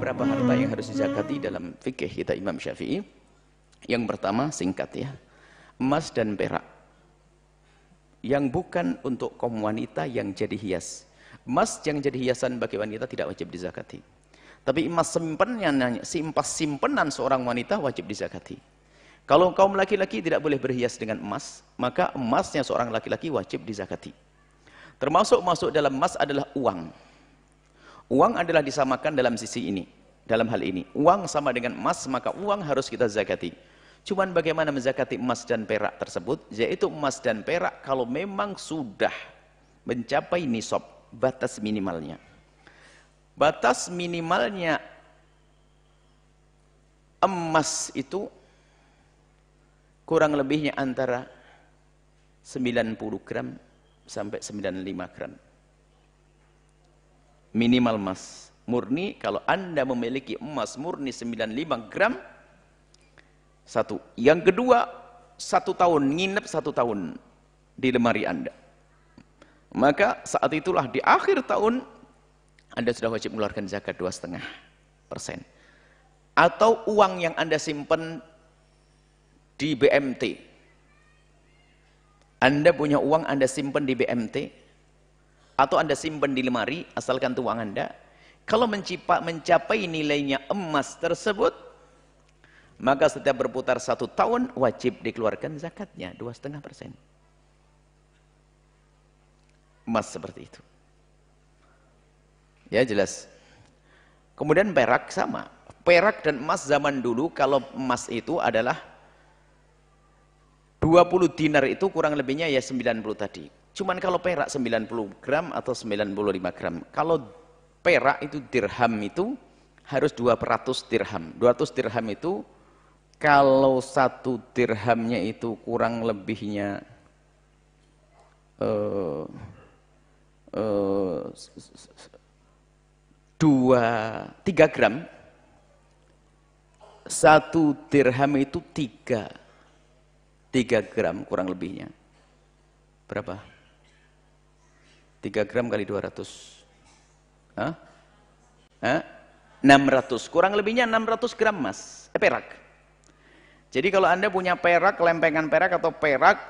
beberapa harta yang harus dizakati dalam fikih kita Imam Syafi'i. Yang pertama, singkat ya, emas dan perak yang bukan untuk kaum wanita yang jadi hias. Emas yang jadi hiasan bagi wanita tidak wajib dizakati. Tapi emas simpenan seorang wanita wajib dizakati. Kalau kaum laki-laki tidak boleh berhias dengan emas, maka emasnya seorang laki-laki wajib dizakati. Termasuk masuk dalam emas adalah uang. Uang adalah disamakan dalam sisi ini, dalam hal ini. Uang sama dengan emas, maka uang harus kita zakati. Cuman bagaimana menzakati emas dan perak tersebut? Yaitu emas dan perak kalau memang sudah mencapai nisab, batas minimalnya. Batas minimalnya emas itu kurang lebihnya antara 90 gram sampai 95 gram. Minimal emas murni. Kalau Anda memiliki emas murni 95 gram, satu. Yang kedua, 1 tahun, nginep 1 tahun di lemari Anda. Maka saat itulah di akhir tahun Anda sudah wajib mengeluarkan zakat 2,5%. Atau uang yang Anda simpan di BMT. Anda punya uang Anda simpan di BMT, atau Anda simpan di lemari, asalkan itu uang Anda. Kalau mencapai nilainya emas tersebut, maka setiap berputar 1 tahun wajib dikeluarkan zakatnya 2,5%. Emas seperti itu. Ya jelas. Kemudian perak sama. Perak dan emas zaman dulu, kalau emas itu adalah 20 dinar itu kurang lebihnya ya 90 tadi. Cuman kalau perak 90 gram atau 95 gram. Kalau perak itu dirham itu harus 200 dirham. 200 dirham itu kalau 1 dirhamnya itu kurang lebihnya 3 gram. 1 dirham itu 3 gram kurang lebihnya. Berapa? 3 gram kali 200. 600. Kurang lebihnya 600 gram emas. Perak. Jadi kalau Anda punya perak, lempengan perak atau perak,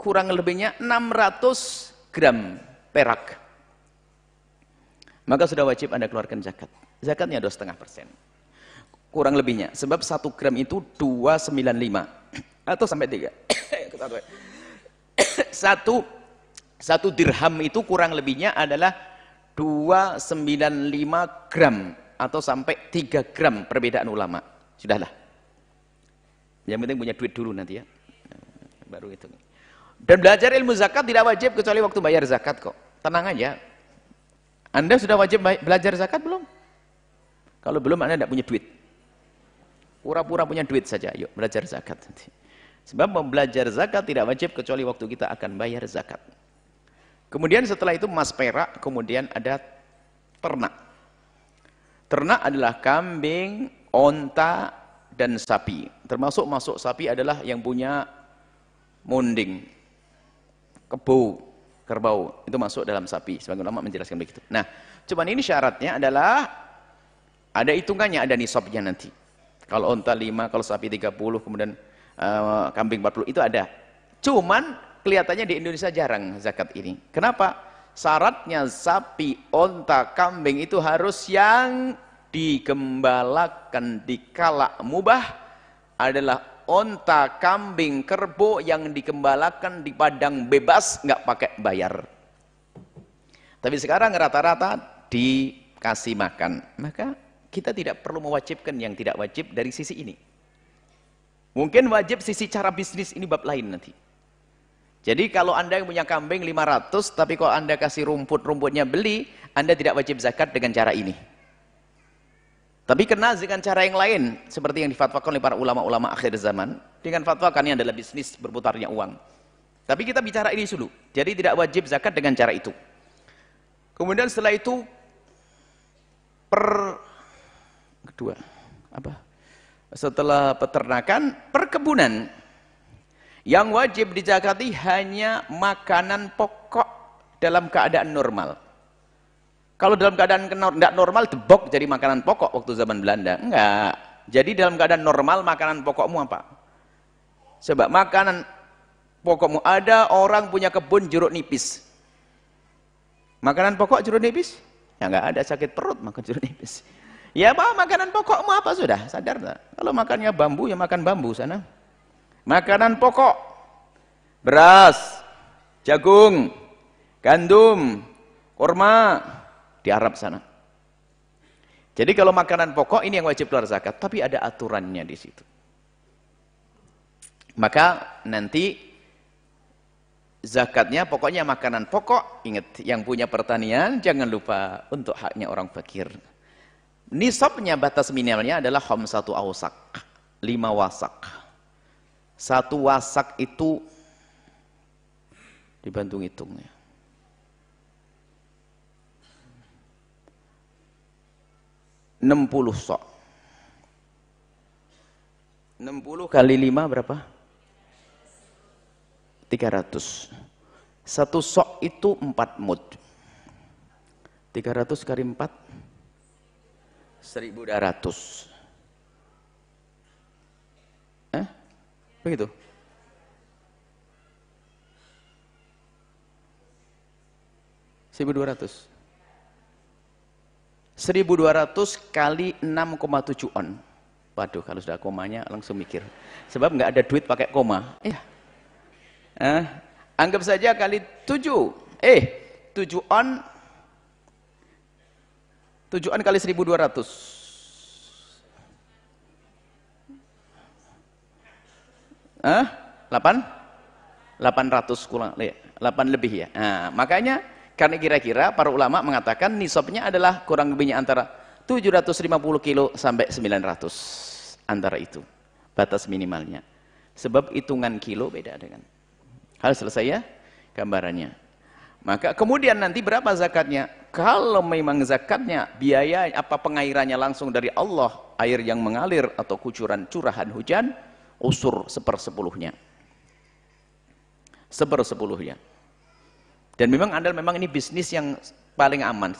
kurang lebihnya 600 gram perak. Maka sudah wajib Anda keluarkan zakat. Zakatnya 2,5%. Kurang lebihnya. Sebab 1 gram itu 295. Atau sampai 3. Satu dirham itu kurang lebihnya adalah 295 gram atau sampai 3 gram, perbedaan ulama. Sudahlah. Yang penting punya duit dulu nanti ya. Baru itu. Dan belajar ilmu zakat tidak wajib kecuali waktu bayar zakat kok. Tenang aja. Anda sudah wajib belajar zakat belum? Kalau belum, Anda tidak punya duit. Pura-pura punya duit saja. Yuk belajar zakat nanti. Sebab belajar zakat tidak wajib kecuali waktu kita akan bayar zakat. Kemudian setelah itu emas perak, kemudian ada ternak. Ternak adalah kambing, onta, dan sapi. Termasuk masuk sapi adalah yang punya munding, kerbau. Itu masuk dalam sapi. Sebagian ulama menjelaskan begitu. Nah, cuman ini syaratnya adalah ada hitungannya, ada nisabnya nanti. Kalau onta 5, kalau sapi 30, kemudian kambing 40, itu ada. Cuman kelihatannya di Indonesia jarang zakat ini. Kenapa? Syaratnya sapi, onta, kambing itu harus yang digembalakan di kala mubah adalah onta, kambing, kerbau yang digembalakan di padang bebas, nggak pakai bayar. Tapi sekarang rata-rata dikasih makan. Maka kita tidak perlu mewajibkan yang tidak wajib dari sisi ini. Mungkin wajib sisi cara bisnis, ini bab lain nanti. Jadi kalau Anda yang punya kambing 500, tapi kalau Anda kasih rumputnya beli, Anda tidak wajib zakat dengan cara ini. Tapi kena dengan cara yang lain, seperti yang difatwakan oleh para ulama-ulama akhir zaman. Dengan fatwa kan ini adalah bisnis berputarnya uang. Tapi kita bicara ini dulu. Jadi tidak wajib zakat dengan cara itu. Kemudian setelah itu, kedua, setelah peternakan, perkebunan. Yang wajib dizakati hanya makanan pokok dalam keadaan normal. Kalau dalam keadaan tidak normal, debok jadi makanan pokok waktu zaman Belanda. Enggak. Jadi dalam keadaan normal, makanan pokokmu apa? Sebab makanan pokokmu, ada orang punya kebun jeruk nipis. Makanan pokok jeruk nipis? Ya enggak ada, sakit perut makan jeruk nipis. Ya apa makanan pokokmu apa sudah? Sadar tak? Kalau makannya bambu, ya makan bambu sana. Makanan pokok, beras, jagung, gandum, kurma, di Arab sana. Jadi kalau makanan pokok ini yang wajib keluar zakat, tapi ada aturannya di situ. Maka nanti zakatnya pokoknya makanan pokok. Ingat, yang punya pertanian jangan lupa untuk haknya orang fakir. Nisabnya, batas minimalnya adalah khamsatu awsak, 5 wasak. 1 wasak itu dibantu hitungnya. 60 sok. 60 kali 5 berapa? 300. 1 sok itu 4 mud. 300 kali 4 1.200. Begitu. 1.200. 1.200 kali 6,7 on. Waduh, kalau sudah komanya langsung mikir. Sebab nggak ada duit pakai koma. Anggap saja kali 7. 7 on. 7 on kali 1.200. 800 kurang, 8 lebih ya. Makanya karena kira-kira para ulama mengatakan nisabnya adalah kurang lebihnya antara 750 kilo sampai 900, antara itu batas minimalnya. Sebab hitungan kilo beda dengan. Hal selesai ya gambarannya. Maka kemudian nanti berapa zakatnya? Kalau memang zakatnya biaya apa pengairannya langsung dari Allah, air yang mengalir atau kucuran curahan hujan, usur 1/10-nya. 1/10-nya. Dan memang Anda memang ini bisnis yang paling aman.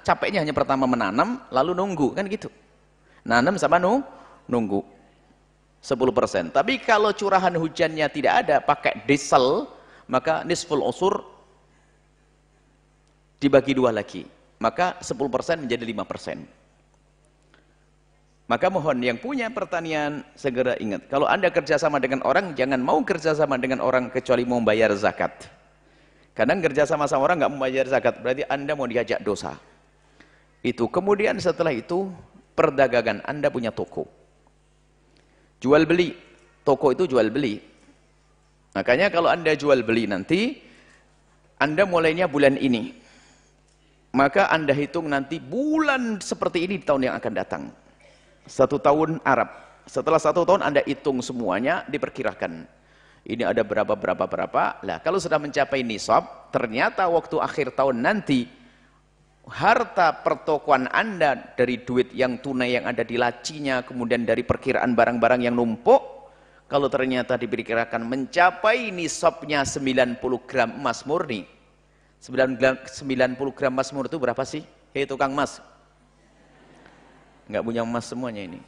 Capeknya hanya pertama menanam, lalu nunggu, kan gitu. Nanam sama nunggu 10%. Tapi kalau curahan hujannya tidak ada, pakai diesel, maka nisful usur dibagi 2 lagi. Maka 10% menjadi 5%. Maka mohon yang punya pertanian segera ingat, kalau Anda kerjasama dengan orang, jangan mau kerjasama dengan orang kecuali mau bayar zakat. Kadang kerjasama sama orang nggak mau bayar zakat, berarti Anda mau diajak dosa. Itu kemudian setelah itu perdagangan, Anda punya toko, jual beli, toko itu jual beli. Makanya kalau Anda jual beli nanti, Anda mulainya bulan ini, maka Anda hitung nanti bulan seperti ini di tahun yang akan datang. 1 tahun Arab. Setelah 1 tahun Anda hitung semuanya, diperkirakan. Ini ada berapa. Lah, kalau sudah mencapai nisab, ternyata waktu akhir tahun nanti, harta pertokoan Anda dari duit yang tunai yang ada di lacinya, kemudian dari perkiraan barang-barang yang numpuk, kalau ternyata diperkirakan mencapai nisabnya 90 gram emas murni. 90 gram emas murni itu berapa sih? Hei tukang emas. Nggak punya emas semuanya ini.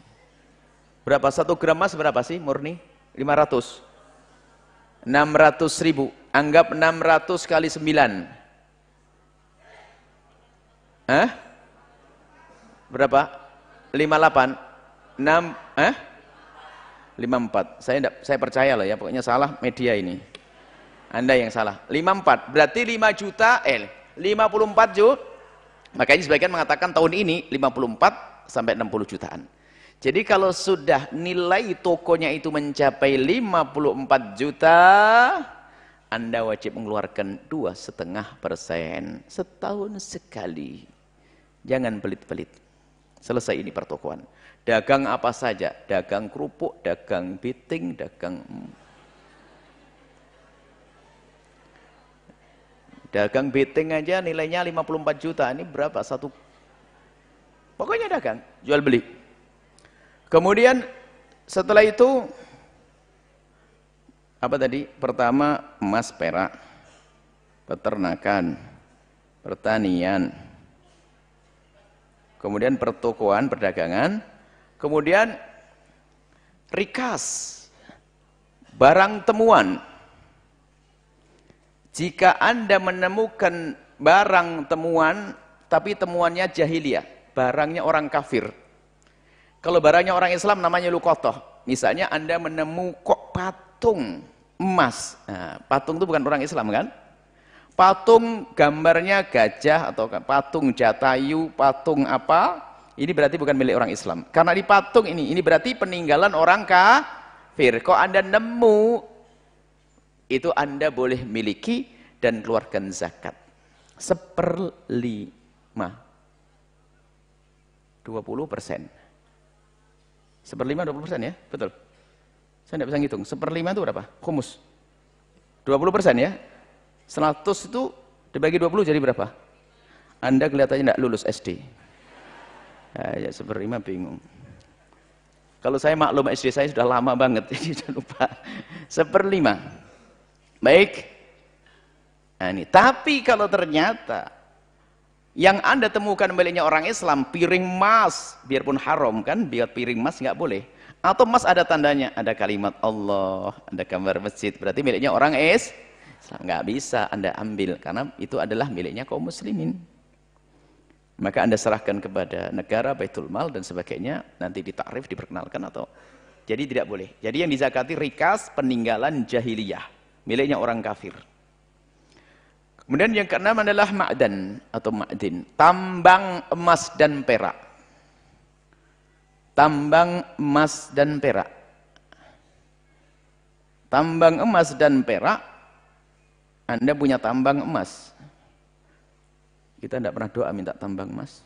Berapa 1 gram emas berapa sih murni? 500. 600.000. Anggap 600 kali 9. Berapa? 58. 54. Saya percaya loh ya, pokoknya salah media ini. Anda yang salah. 54. Berarti 5 juta 54 juta. Makanya sebagian mengatakan tahun ini 54 sampai 60 jutaan. Jadi kalau sudah nilai tokonya itu mencapai 54 juta, Anda wajib mengeluarkan 2,5% setahun sekali. Jangan pelit-pelit. Selesai ini pertokoan. Dagang apa saja, dagang kerupuk, dagang biting, dagang biting aja nilainya 54 juta. Ini berapa? Pokoknya dagang, jual beli. Kemudian setelah itu apa tadi? Pertama emas perak, peternakan, pertanian, kemudian pertokoan, perdagangan, kemudian rikas, barang temuan. Jika Anda menemukan barang temuan, tapi temuannya jahiliyah, barangnya orang kafir. Kalau barangnya orang Islam namanya luqathah. Misalnya Anda menemukan patung emas. Nah, patung itu bukan orang Islam kan? Patung gambarnya gajah atau patung jatayu, patung apa? Ini berarti bukan milik orang Islam. Karena di patung ini berarti peninggalan orang kafir. Kok Anda nemu, itu Anda boleh miliki dan keluarkan zakat. 1/5. 20%. 1/5 20% ya? Betul. Saya tidak bisa ngitung. 1/5 itu berapa? Khumus. 20% ya? 100 itu dibagi 20 jadi berapa? Anda kelihatannya tidak lulus SD. Ya 1/5 bingung. Kalau saya maklum SD saya sudah lama banget, jadi sudah lupa. 1/5. Baik. Nah, ini. Tapi kalau ternyata yang Anda temukan miliknya orang Islam, piring emas, biarpun haram kan, biar piring emas nggak boleh. Atau emas ada tandanya, ada kalimat Allah, ada gambar masjid, berarti miliknya orang Islam. Nggak bisa Anda ambil, karena itu adalah miliknya kaum muslimin. Maka Anda serahkan kepada negara, baitul mal dan sebagainya, nanti ditakrif, diperkenalkan atau jadi tidak boleh. Jadi yang dizakati rikas peninggalan jahiliyah, miliknya orang kafir. Kemudian yang keenam adalah ma'dan atau ma'din, tambang emas dan perak. Tambang emas dan perak. Tambang emas dan perak. Anda punya tambang emas. Kita tidak pernah doa minta tambang emas.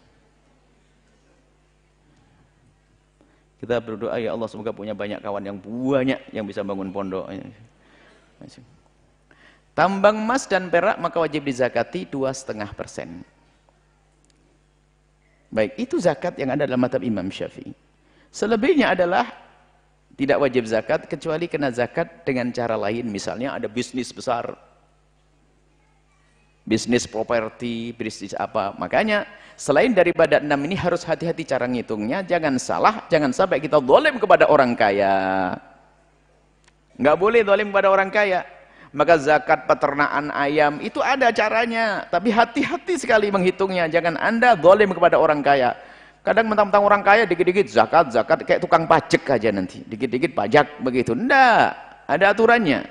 Kita berdoa, ya Allah semoga punya banyak kawan yang banyak yang bisa bangun pondok. Tambang emas dan perak maka wajib dizakati 2,5%. Baik, itu zakat yang ada dalam mazhab Imam Syafi'i. Selebihnya adalah tidak wajib zakat kecuali kena zakat dengan cara lain. Misalnya ada bisnis besar, bisnis properti, bisnis apa. Makanya selain daripada 6 ini harus hati-hati cara ngitungnya. Jangan salah, jangan sampai kita zalim kepada orang kaya. Nggak boleh zalim kepada orang kaya. Maka zakat peternakan ayam itu ada caranya, tapi hati-hati sekali menghitungnya. Jangan Anda zalim kepada orang kaya. Kadang mentang-mentang orang kaya dikit-dikit zakat kayak tukang pajak aja nanti. Dikit-dikit pajak begitu. Nggak, ada aturannya.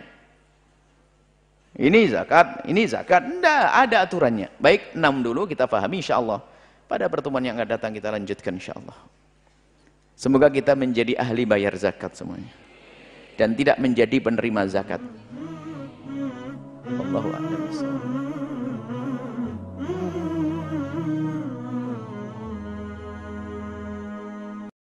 Ini zakat, enggak, ada aturannya. Baik, 6 dulu kita pahami insyaallah. Pada pertemuan yang akan datang kita lanjutkan insyaallah. Semoga kita menjadi ahli bayar zakat semuanya. Dan tidak menjadi penerima zakat. Allahu a'lam.